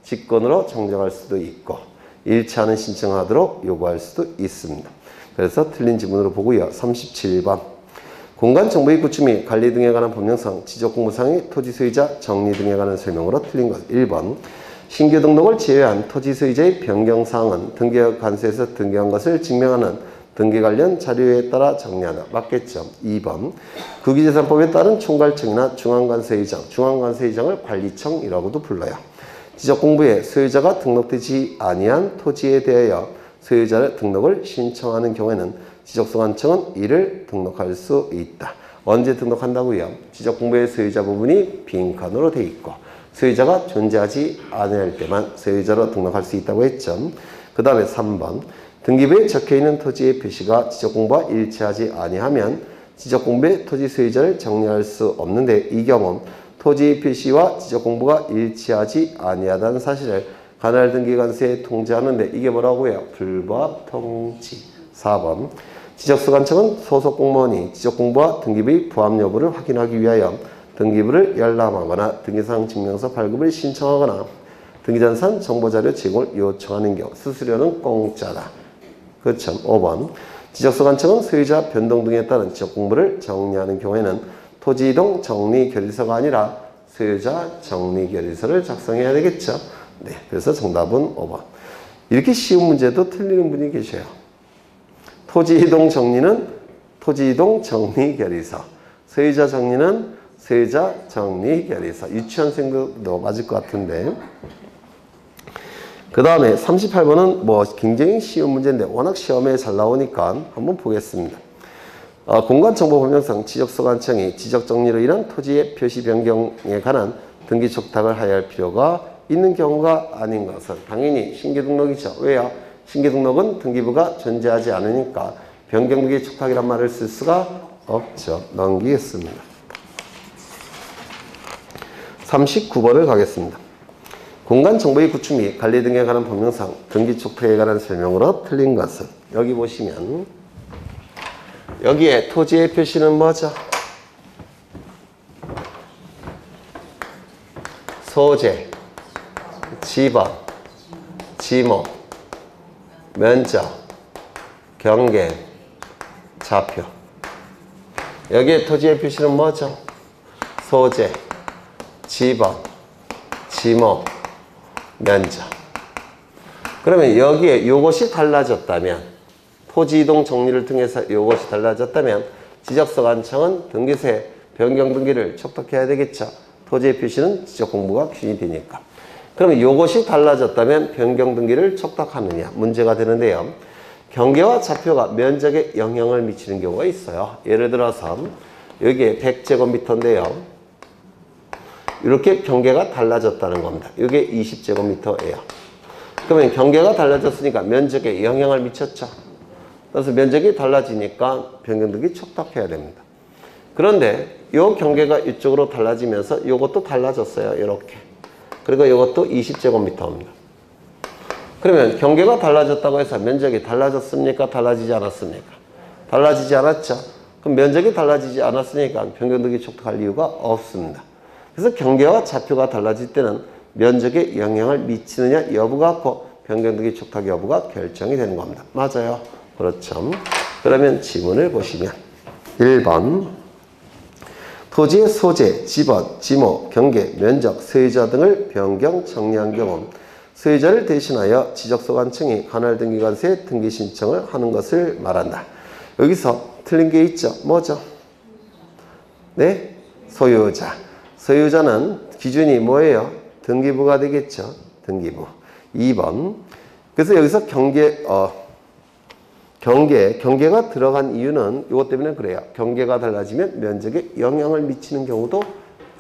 직권으로 정정할 수도 있고 일치하는 신청을 하도록 요구할 수도 있습니다. 그래서 틀린 지문으로 보고요. 37번. 공간정보의 구축 및 관리 등에 관한 법령상, 지적공부상의 토지소유자 정리 등에 관한 설명으로 틀린 것. 1번. 신규 등록을 제외한 토지소유자의 변경사항은 등기관세에서 등기한 것을 증명하는 등기 관련 자료에 따라 정리하다. 맞겠죠? 2번. 국유재산법에 따른 총괄청이나 중앙관세의장을 관리청이라고도 불러요. 지적공부에 소유자가 등록되지 아니한 토지에 대하여 소유자의 등록을 신청하는 경우에는 지적소관청은 이를 등록할 수 있다. 언제 등록한다고요? 지적공부의 소유자 부분이 빈칸으로 되어 있고 소유자가 존재하지 않을 때만 소유자로 등록할 수 있다고 했죠. 그 다음에 3번. 등기부에 적혀있는 토지의 표시가 지적공부와 일치하지 아니하면 지적공부의 토지 소유자를 정리할 수 없는데 이 경우 토지 표시와 지적공부가 일치하지 아니하다는 사실을 관할등기관세에 통지하는데 이게 뭐라고요? 불법 통지. 4번. 지적소관청은 소속 공무원이 지적공부와 등기부의 부합 여부를 확인하기 위하여 등기부를 열람하거나 등기사항 증명서 발급을 신청하거나 등기전산 정보자료 제공을 요청하는 경우 수수료는 공짜다. 그렇죠. 5번 지적소관청은 소유자 변동 등에 따른 지적공부를 정리하는 경우에는 토지이동 정리결의서가 아니라 소유자 정리결의서를 작성해야 되겠죠. 네, 그래서 정답은 5번. 이렇게 쉬운 문제도 틀리는 분이 계셔요. 토지이동 정리는 토지이동 정리결의서, 소유자 정리는 소유자 정리결의서. 유치원생도 맞을 것 같은데. 그 다음에 38번은 뭐 굉장히 쉬운 문제인데 워낙 시험에 잘 나오니까 한번 보겠습니다. 공간정보법령상 지적소관청이 지적정리로 인한 토지의 표시 변경에 관한 등기 촉탁을 하여야 할 필요가 있는 경우가 아닌 것은 당연히 신규등록이죠. 왜요? 신규등록은 등기부가 존재하지 않으니까 변경등기 촉탁이란 말을 쓸 수가 없죠. 넘기겠습니다. 39번을 가겠습니다. 공간정보의 구축 및 관리 등에 관한 법령상 등기 촉탁에 관한 설명으로 틀린 것은 여기 보시면 여기에 토지의 표시는 뭐죠? 소재, 지번, 지목, 면적, 경계, 좌표. 여기에 토지의 표시는 뭐죠? 소재, 지번, 지목, 면적. 그러면 여기에 요것이 달라졌다면 토지이동 정리를 통해서 이것이 달라졌다면 지적소관청은 등기소에 변경등기를 촉탁해야 되겠죠. 토지의 표시는 지적공부가 규정이 되니까. 그러면 이것이 달라졌다면 변경등기를 촉탁하느냐 문제가 되는데요. 경계와 좌표가 면적에 영향을 미치는 경우가 있어요. 예를 들어서 여기에 100제곱미터인데요. 이렇게 경계가 달라졌다는 겁니다. 이게 20제곱미터예요. 그러면 경계가 달라졌으니까 면적에 영향을 미쳤죠. 그래서 면적이 달라지니까 변경등기 촉탁해야 됩니다. 그런데 이 경계가 이쪽으로 달라지면서 이것도 달라졌어요. 이렇게. 그리고 이것도 20제곱미터입니다. 그러면 경계가 달라졌다고 해서 면적이 달라졌습니까? 달라지지 않았습니까? 달라지지 않았죠. 그럼 면적이 달라지지 않았으니까 변경등기 촉탁할 이유가 없습니다. 그래서 경계와 좌표가 달라질 때는 면적에 영향을 미치느냐 여부가 갖고 변경등기 촉탁 여부가 결정이 되는 겁니다. 맞아요. 그렇죠. 그러면 지문을 보시면 1번 토지의 소재, 지번, 지목, 경계, 면적, 소유자 등을 변경, 정리한 경우 소유자를 대신하여 지적소관청이 관할등기관서에 등기 신청을 하는 것을 말한다. 여기서 틀린 게 있죠. 뭐죠? 네? 소유자. 소유자는 기준이 뭐예요? 등기부가 되겠죠. 등기부. 2번. 그래서 여기서 경계가 들어간 이유는 이것 때문에 그래요. 경계가 달라지면 면적에 영향을 미치는 경우도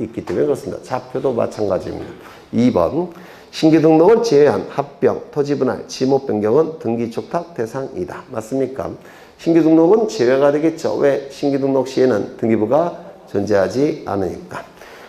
있기 때문에 그렇습니다. 좌표도 마찬가지입니다. 2번. 신규등록을 제외한 합병, 토지분할, 지목 변경은 등기 촉탁 대상이다. 맞습니까? 신규등록은 제외가 되겠죠. 왜? 신규등록 시에는 등기부가 존재하지 않으니까.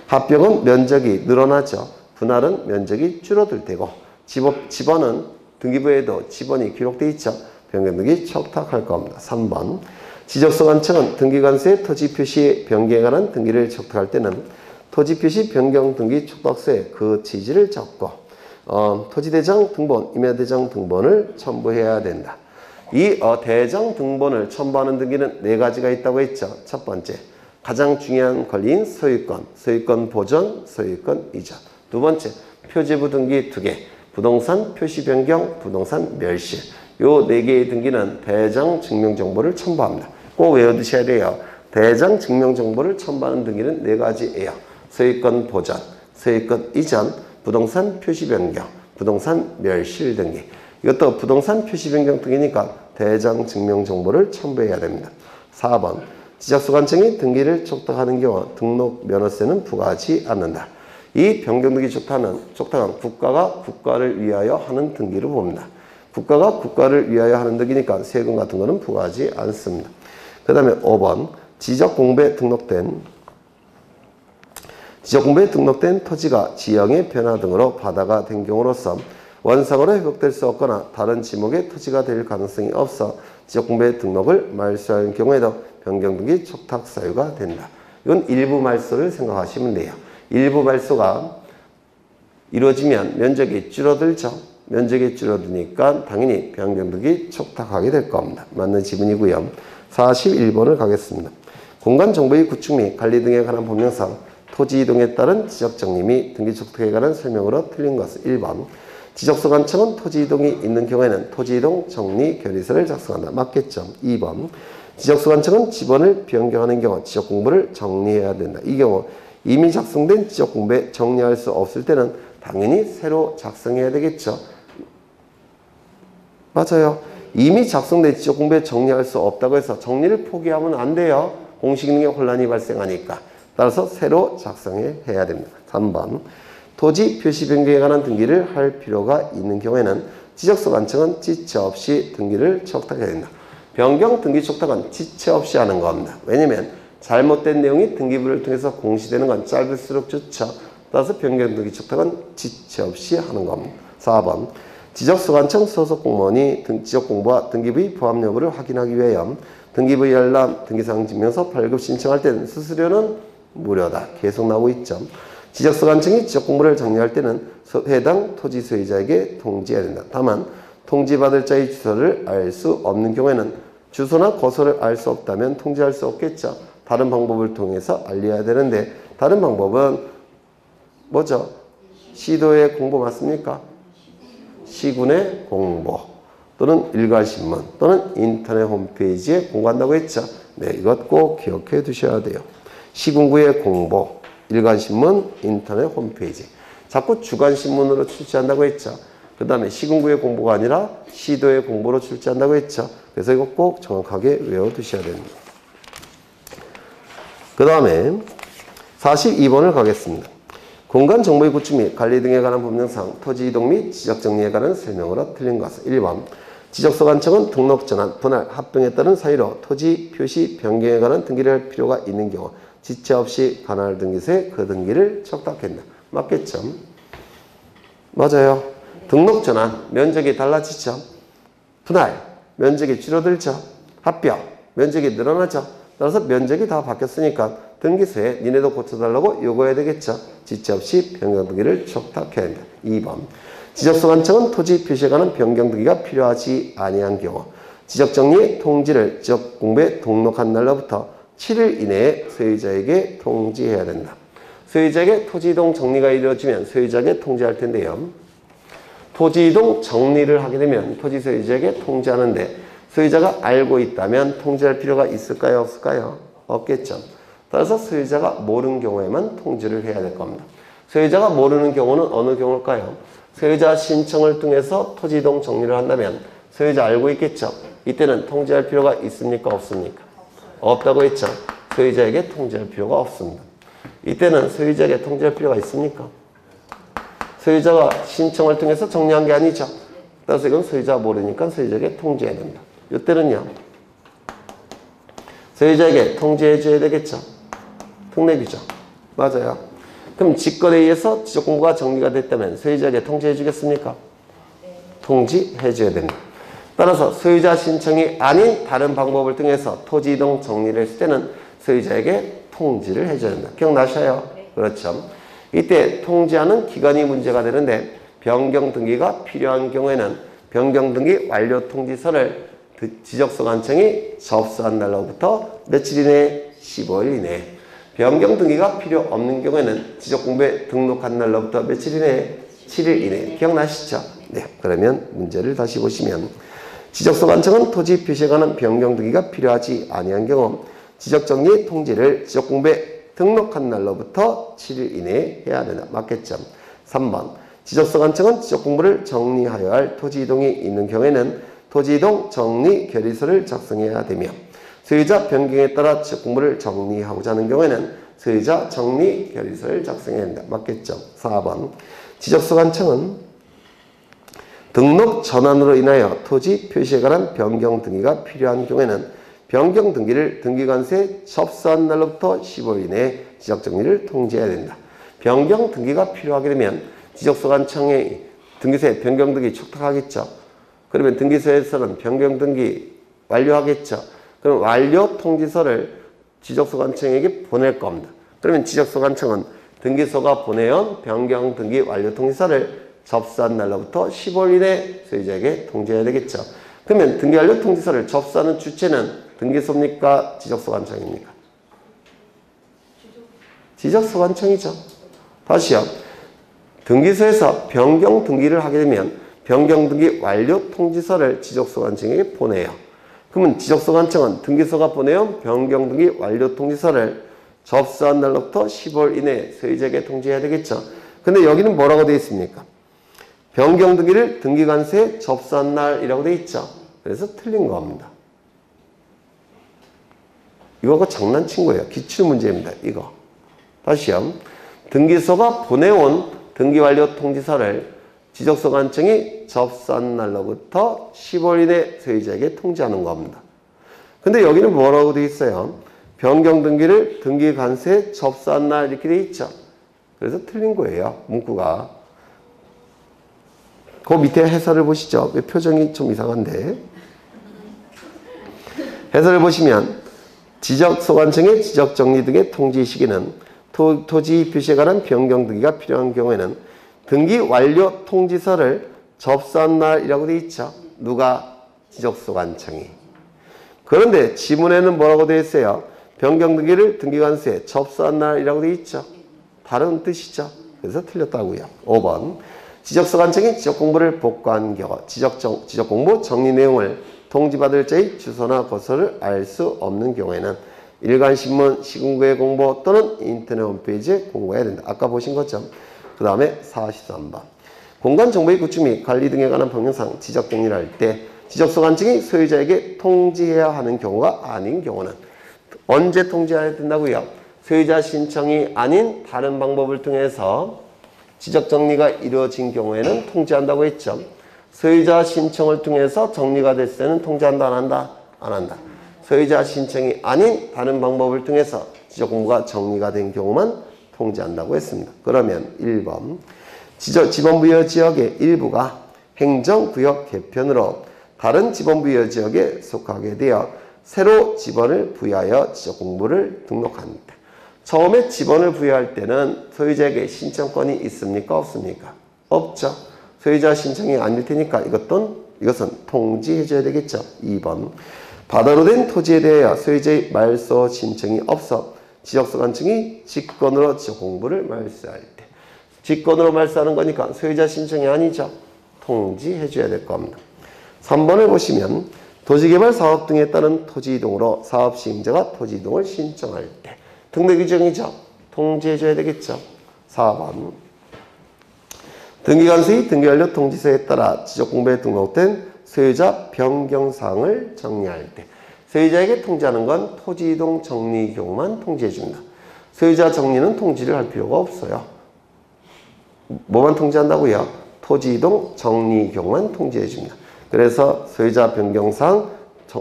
합병은 면적이 늘어나죠. 분할은 면적이 줄어들 테고 지번은 등기부에도 지번이 기록되어 있죠. 변경등기 촉탁할 겁니다. 3번 지적소관청은 등기관서의 토지표시 변경에 관한 등기를 촉탁할 때는 토지표시 변경등기 촉탁서에 그 취지를 적고 토지대장 등본, 임야대장 등본을 첨부해야 된다. 이 대장 등본을 첨부하는 등기는 4가지가 있다고 했죠. 첫 번째, 가장 중요한 권리인 소유권, 소유권 보전, 소유권 이전. 두 번째, 표지부 등기 2개, 부동산 표시 변경, 부동산 멸실. 요 4개의 등기는 대장 증명정보를 첨부합니다. 꼭 외워두셔야 돼요. 대장 증명정보를 첨부하는 등기는 4가지예요. 소유권 보전, 소유권 이전, 부동산 표시 변경, 부동산 멸실 등기. 이것도 부동산 표시 변경 등기니까 대장 증명정보를 첨부해야 됩니다. 4번 지적소관청이 등기를 촉탁하는 경우 등록 면허세는 부과하지 않는다. 이 변경등기 촉탁은 국가가 국가를 위하여 하는 등기로 봅니다. 국가가 국가를 위하여 하는 등기니까 세금 같은 거는 부과하지 않습니다. 그 다음에 5번 지적공부에 등록된 토지가 지형의 변화 등으로 바다가 된 경우로서 원상으로 회복될 수 없거나 다른 지목의 토지가 될 가능성이 없어 지적공부에 등록을 말소하는 경우에도 변경등기 촉탁 사유가 된다. 이건 일부 말소를 생각하시면 돼요. 일부 말소가 이루어지면 면적이 줄어들죠. 면적이 줄어드니까 당연히 변경등기 촉탁하게 될 겁니다. 맞는 지문이고요. 41번을 가겠습니다. 공간정보의 구축 및 관리 등에 관한 법령상 토지 이동에 따른 지적정리 및 등기 촉탁에 관한 설명으로 틀린 것은 1번. 지적소관청은 토지 이동이 있는 경우에는 토지 이동 정리 결의서를 작성한다. 맞겠죠. 2번. 지적소관청은 지번을 변경하는 경우 지적공부를 정리해야 된다. 이 경우 이미 작성된 지적공부에 정리할 수 없을 때는 당연히 새로 작성해야 되겠죠. 맞아요. 이미 작성된 지적공부에 정리할 수 없다고 해서 정리를 포기하면 안 돼요. 공식 능력 혼란이 발생하니까. 따라서 새로 작성해야 됩니다. 3번. 토지 표시 변경에 관한 등기를 할 필요가 있는 경우에는 지적소관청은 지체 없이 등기를 촉탁해야 된다. 변경 등기 촉탁은 지체 없이 하는 겁니다. 왜냐면 잘못된 내용이 등기부를 통해서 공시되는 건 짧을수록 좋죠. 따라서 변경 등기 촉탁은 지체 없이 하는 겁니다. 4번. 지적소관청 소속 공무원이 지적공부와 등기부의 부합 여부를 확인하기 위하여 등기부 열람, 등기사항 증명서 발급 신청할 때는 수수료는 무료다. 계속 나오고 있죠. 지적소관청이 지적공부를 정리할 때는 해당 토지 소유자에게 통지해야 된다. 다만 통지받을 자의 주소를 알 수 없는 경우에는 주소나 거소를 알 수 없다면 통지할 수 없겠죠. 다른 방법을 통해서 알려야 되는데 다른 방법은 뭐죠? 시도의 공보 맞습니까? 시군의 공보 또는 일괄신문 또는 인터넷 홈페이지에 공고한다고 했죠. 네, 이것 꼭 기억해 두셔야 돼요. 시군구의 공보, 일간신문, 인터넷 홈페이지. 자꾸 주간신문으로 출제한다고 했죠. 그 다음에 시군구의 공보가 아니라 시도의 공보로 출제한다고 했죠. 그래서 이거 꼭 정확하게 외워두셔야 됩니다. 그 다음에 42번을 가겠습니다. 공간정보의 구축 및 관리 등에 관한 법령상 토지 이동 및 지적정리에 관한 설명으로 틀린 것은 1번. 지적소관청은 등록 전환, 분할, 합병에 따른 사유로 토지 표시 변경에 관한 등기를 할 필요가 있는 경우 지체 없이 관할 등기소에 그 등기를 촉탁한다. 맞겠죠? 맞아요. 등록 전환, 면적이 달라지죠. 분할, 면적이 줄어들죠. 합병, 면적이 늘어나죠. 따라서 면적이 다 바뀌었으니까 등기소에 니네도 고쳐달라고 요구해야 되겠죠. 지체 없이 변경 등기를 촉탁해야 한다. 2번. 지적소관청은 토지 표시에 관한 변경 등기가 필요하지 아니한 경우 지적정리 통지를 지적공부에 등록한 날로부터 7일 이내에 소유자에게 통지해야 된다. 소유자에게 토지이동 정리가 이루어지면 소유자에게 통지할 텐데요. 토지이동 정리를 하게 되면 토지 소유자에게 통지하는데 소유자가 알고 있다면 통지할 필요가 있을까요? 없을까요? 없겠죠. 따라서 소유자가 모르는 경우에만 통지를 해야 될 겁니다. 소유자가 모르는 경우는 어느 경우일까요? 소유자 신청을 통해서 토지이동 정리를 한다면 소유자 알고 있겠죠. 이때는 통지할 필요가 있습니까? 없습니까? 없다고 했죠. 소유자에게 통지할 필요가 없습니다. 이때는 소유자에게 통지할 필요가 있습니까? 소유자가 신청을 통해서 정리한 게 아니죠. 따라서 이건 소유자가 모르니까 소유자에게 통지해야 됩니다. 이때는요. 소유자에게 통지해 줘야 되겠죠. 특례비죠. 맞아요. 그럼 직권에 의해서 지적공부가 정리가 됐다면 소유자에게 통지해 주겠습니까? 통지해 줘야 됩니다. 따라서 소유자 신청이 아닌 다른 방법을 통해서 토지 이동 정리를 했을 때는 소유자에게 통지를 해줘야 된다. 기억나셔요? 그렇죠. 이때 통지하는 기간이 문제가 되는데 변경 등기가 필요한 경우에는 변경 등기 완료 통지서를 지적소관청이 접수한 날로부터 며칠 이내? 15일 이내. 변경 등기가 필요 없는 경우에는 지적공부에 등록한 날로부터 며칠 이내? 7일 이내. 기억나시죠? 네. 그러면 문제를 다시 보시면 지적소관청은 토지 표시에 관한 변경 등기가 필요하지 아니한 경우 지적정리 통지를 지적공부에 등록한 날로부터 7일 이내에 해야 된다. 맞겠죠? 3번. 지적소관청은 지적공부를 정리하여야 할 토지 이동이 있는 경우에는 토지 이동 정리 결의서를 작성해야 되며 소유자 변경에 따라 지적공부를 정리하고자 하는 경우에는 소유자 정리 결의서를 작성해야 된다. 맞겠죠? 4번. 지적소관청은 등록 전환으로 인하여 토지 표시에 관한 변경 등기가 필요한 경우에는 변경 등기를 등기관세에 접수한 날로부터 15일 이내에 지적정리를 통지해야 된다. 변경 등기가 필요하게 되면 지적소관청의 등기소에 변경 등기 촉탁하겠죠. 그러면 등기소에서는 변경 등기 완료하겠죠. 그럼 완료 통지서를 지적소관청에게 보낼 겁니다. 그러면 지적소관청은 등기소가 보내온 변경 등기 완료 통지서를 접수한 날로부터 10월 이내 소유자에게 통지해야 되겠죠. 그러면 등기 완료 통지서를 접수하는 주체는 등기소입니까? 지적소관청입니까? 지적소관청이죠. 다시요. 등기소에서 변경 등기를 하게 되면 변경 등기 완료 통지서를 지적소관청에게 보내요. 그러면 지적소관청은 등기소가 보내온 변경 등기 완료 통지서를 접수한 날로부터 10월 이내 소유자에게 통지해야 되겠죠. 근데 여기는 뭐라고 되어 있습니까? 변경 등기를 등기관세에 접수한 날이라고 되어 있죠. 그래서 틀린 겁니다. 이거가 장난친 거예요. 기출문제입니다. 이거. 다시요. 등기소가 보내온 등기완료 통지서를 지적소관청이 접수한 날로부터 10월 이내 소유자에게 통지하는 겁니다. 근데 여기는 뭐라고 되어 있어요? 변경 등기를 등기관세에 접수한 날 이렇게 되어 있죠. 그래서 틀린 거예요. 문구가. 그 밑에 해설을 보시죠. 왜 표정이 좀 이상한데. 해설을 보시면 지적소관청의 지적정리 등의 통지 시기는 토지 표시에 관한 변경 등기가 필요한 경우에는 등기 완료 통지서를 접수한 날이라고 되어 있죠. 누가? 지적소관청이. 그런데 지문에는 뭐라고 되어 있어요? 변경 등기를 등기관세에 접수한 날이라고 되어 있죠. 다른 뜻이죠. 그래서 틀렸다고요. 5번. 지적소관청이 지적공부를 복구한 경우 지적공부 정리 내용을 통지받을 자의 주소나 거소를 알 수 없는 경우에는 일간신문, 시군구의 공보 또는 인터넷 홈페이지에 공고해야 된다. 아까 보신 것처럼. 그 다음에 43번. 공간정보의 구축 및 관리 등에 관한 법령상 지적정리를 할 때 지적소관청이 소유자에게 통지해야 하는 경우가 아닌 경우는 언제 통지해야 된다고요? 소유자 신청이 아닌 다른 방법을 통해서 지적정리가 이루어진 경우에는 통지한다고 했죠. 소유자 신청을 통해서 정리가 됐을 때는 통지한다, 안 한다? 안 한다. 소유자 신청이 아닌 다른 방법을 통해서 지적공부가 정리가 된 경우만 통지한다고 했습니다. 그러면 1번. 지방부여 지역의 일부가 행정구역 개편으로 다른 지방부여 지역에 속하게 되어 새로 지번을 부여하여 지적공부를 등록합니다. 처음에 지번을 부여할 때는 소유자에게 신청권이 있습니까? 없습니까? 없죠. 소유자 신청이 아닐 테니까 이것은 통지해줘야 되겠죠. 2번. 바다로 된 토지에 대하여 소유자의 말소 신청이 없어 지적소관청이 직권으로 지적공부를 말소할 때. 직권으로 말소하는 거니까 소유자 신청이 아니죠. 통지해줘야 될 겁니다. 3번을 보시면 도시개발 사업 등에 따른 토지 이동으로 사업 시행자가 토지 이동을 신청할 때. 등록 규정이죠. 통지해줘야 되겠죠. 4번. 등기관세의 등기완료 통지서에 따라 지적공부에 등록된 소유자 변경사항을 정리할 때 소유자에게 통지하는 건 토지이동 정리 경우만 통지해줍니다. 소유자 정리는 통지를 할 필요가 없어요. 뭐만 통지한다고요? 토지이동 정리 경우만 통지해줍니다. 그래서 소유자 변경사항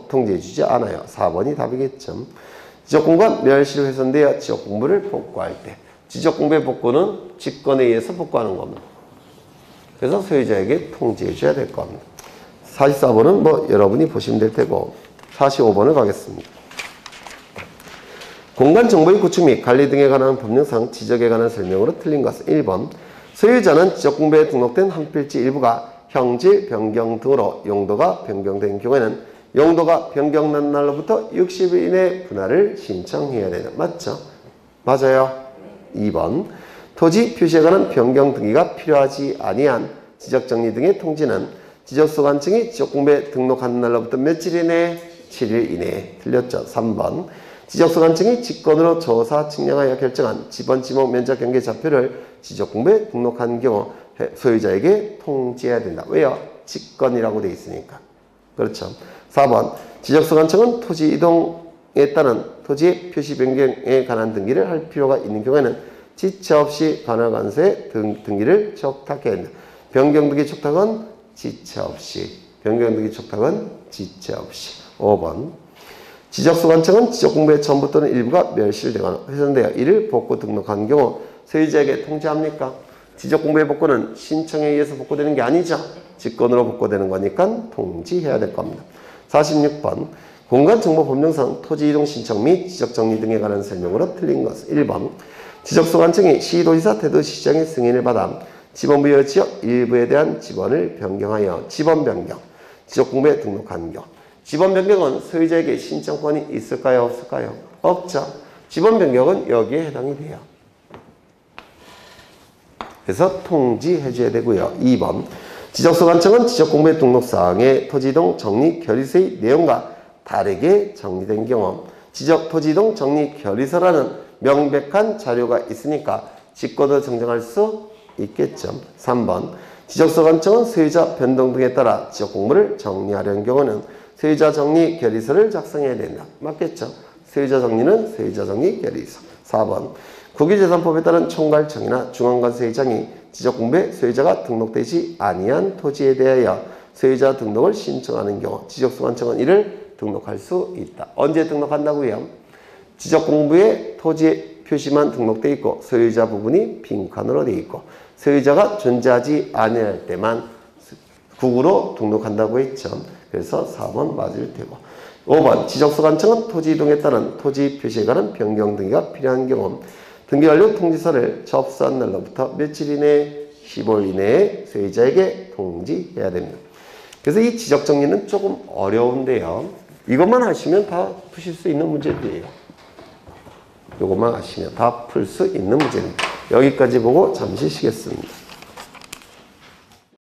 통지해주지 않아요. 4번이 답이겠죠. 지적공부가 멸실로 훼손되어 지적공부를 복구할 때 지적공부의 복구는 직권에 의해서 복구하는 겁니다. 그래서 소유자에게 통지해줘야 될 겁니다. 44번은 뭐 여러분이 보시면 될 테고 45번을 가겠습니다. 공간정보의 구축 및 관리 등에 관한 법령상 지적에 관한 설명으로 틀린 것은 1번. 소유자는 지적공부에 등록된 한 필지 일부가 형질 변경 등으로 용도가 변경된 경우에는 용도가 변경난 날로부터 60일 이내 분할을 신청해야 된다. 맞죠? 맞아요. 2번. 토지 표시에 관한 변경 등기가 필요하지 아니한 지적정리 등의 통지는 지적소관청이 지적공부에 등록한 날로부터 며칠 이내? 7일 이내에. 틀렸죠. 3번. 지적소관청이 직권으로 조사 측량하여 결정한 지번 지목 면적 경계 좌표를 지적공부에 등록한 경우 소유자에게 통지해야 된다. 왜요? 직권이라고 되어 있으니까. 그렇죠. 4번. 지적소관청은 토지 이동에 따른 토지의 표시 변경에 관한 등기를 할 필요가 있는 경우에는 지체 없이 관할관세에 등기를 촉탁해야 한다. 변경 등기 촉탁은 지체 없이. 변경 등기 촉탁은 지체 없이. 5번. 지적소관청은 지적공부의 전부 또는 일부가 멸실되거나 훼손되어 이를 복구 등록한 경우 소유자에게 통지합니까? 지적공부의 복구는 신청에 의해서 복구되는 게 아니죠. 직권으로 복구되는 거니까 통지해야 될 겁니다. 46번. 공간정보법령상 토지이동 신청 및 지적정리 등에 관한 설명으로 틀린 것은 1번. 지적소관청이 시도지사 대도시장의 승인을 받아 지번부여 지역 일부에 대한 지번을 변경하여 지번 변경, 지적공부에 등록하는 경우. 지번 변경은 소유자에게 신청권이 있을까요? 없을까요? 없죠. 지번 변경은 여기에 해당이 돼요. 그래서 통지해줘야 되고요. 2번. 지적소관청은 지적공부의 등록사항에 토지이동 정리 결의서의 내용과 다르게 정리된 경우 지적 토지이동 정리 결의서라는 명백한 자료가 있으니까 직권으로 정정할 수 있겠죠. 3번. 지적소관청은 소유자 변동 등에 따라 지적공부를 정리하려는 경우는 소유자 정리 결의서를 작성해야 된다. 맞겠죠? 소유자 정리는 소유자 정리 결의서. 4번. 국유재산법에 따른 총괄청이나 중앙관세의장이 지적공부에 소유자가 등록되지 아니한 토지에 대하여 소유자 등록을 신청하는 경우 지적소관청은 이를 등록할 수 있다. 언제 등록한다고요? 지적공부에 토지 표시만 등록되어 있고 소유자 부분이 빈칸으로 되어 있고 소유자가 존재하지 아니할 때만 국으로 등록한다고 했죠. 그래서 4번 맞을 테고. 5번. 지적소관청은 토지 이동에 따른 토지 표시에 관한 변경 등기가 필요한 경우 등기 완료 통지서를 접수한 날로부터 며칠 이내에 15일 이내에 소유자에게 통지해야 됩니다. 그래서 이 지적 정리는 조금 어려운데요. 이것만 하시면 다 푸실 수 있는 문제들이에요. 이것만 하시면 다 풀 수 있는 문제입니다. 여기까지 보고 잠시 쉬겠습니다.